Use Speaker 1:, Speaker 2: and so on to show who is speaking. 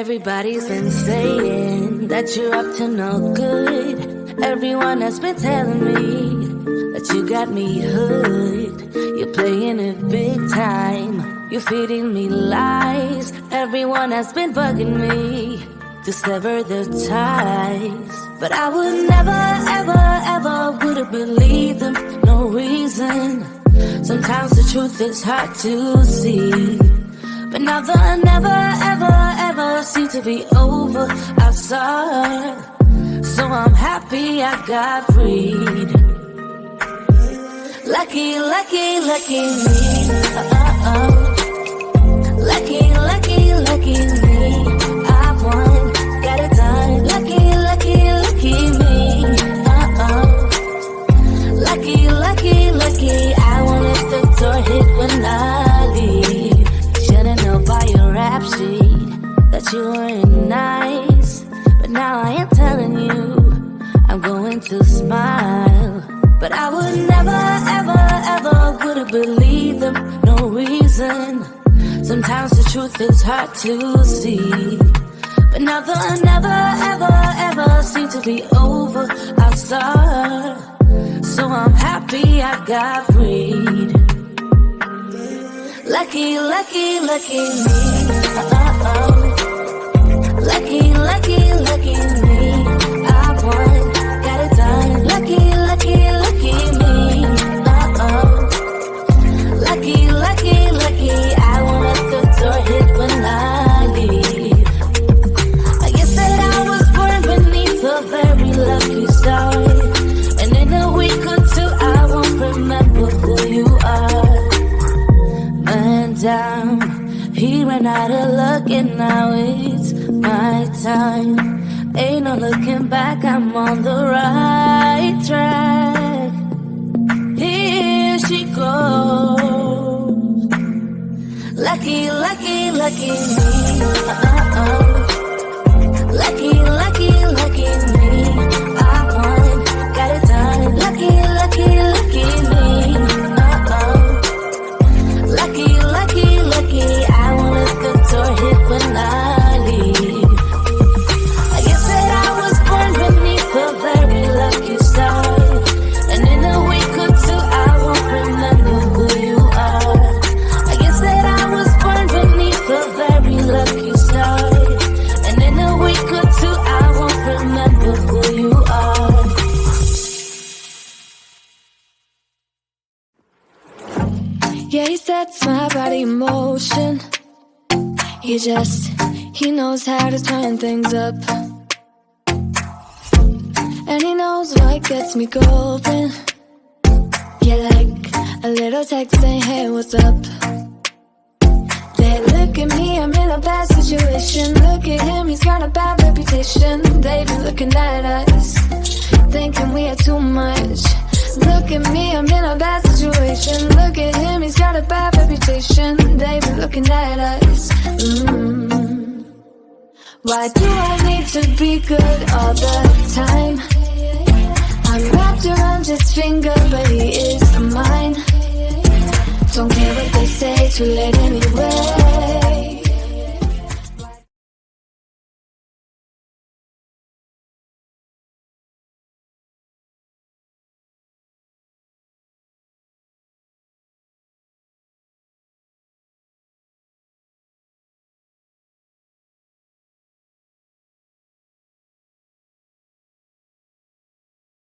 Speaker 1: Everybody's been saying that you're up to no good. Everyone has been telling me that you got me hooked. You're playing it big time. You're feeding me lies. Everyone has been bugging me to sever the ties. But I would never, ever, ever would have believed them. No reason. Sometimes the truth is hard to see. But now the never, ever, ever seem to be over outside. So I'm happy I got freed. Lucky, lucky, lucky me. Lucky, lucky, lucky me. I won, got it done. Lucky, lucky, lucky me. Lucky, lucky, lucky. I won't let the door hit when I leave. Should've known by your rap sheet that you weren't nice. But now I am telling you, I'm going to smile. But I would never, ever, ever would have believed them. No reason. Sometimes the truth is hard to see. But now the never, ever, ever seem to be over outside. So I'm happy I got freed. Lucky, lucky, lucky me. Lucky, lucky, lucky me. I won, got it done. Lucky, lucky, lucky me. Lucky, lucky, lucky. I won't let the door hit when I leave. I guess that I was born beneath a very lucky star. And in a week or two I won't remember who you are. Man down, he ran out of luck and now it's my time. Ain't no looking back, I'm on the right track. Here she goes. Lucky, lucky, lucky me. Lucky, lucky, lucky me. I won, got it done. Lucky, lucky, lucky me. Lucky, lucky, lucky. I won't let the door hit when I leave. I guess that I was born beneath a very lucky star. And in a week or two I won't remember who you are. I guess that I was born beneath a very lucky star. And in a week or two I won't remember who you are.
Speaker 2: Yeah, he sets my body in motion. He knows how to turn things up. And he knows what gets me going. Yeah, like a little text saying, hey, what's up? They look at me, I'm in a bad situation. Look at him, he's got a bad reputation. They've been looking at us, thinking we had too much. Look at me, I'm in a bad situation. Look at him, he's got a bad reputation. They've been looking at us. Why do I need to be good all the time? I'm wrapped around his finger, but he is mine. Don't care what they say, too late anyway.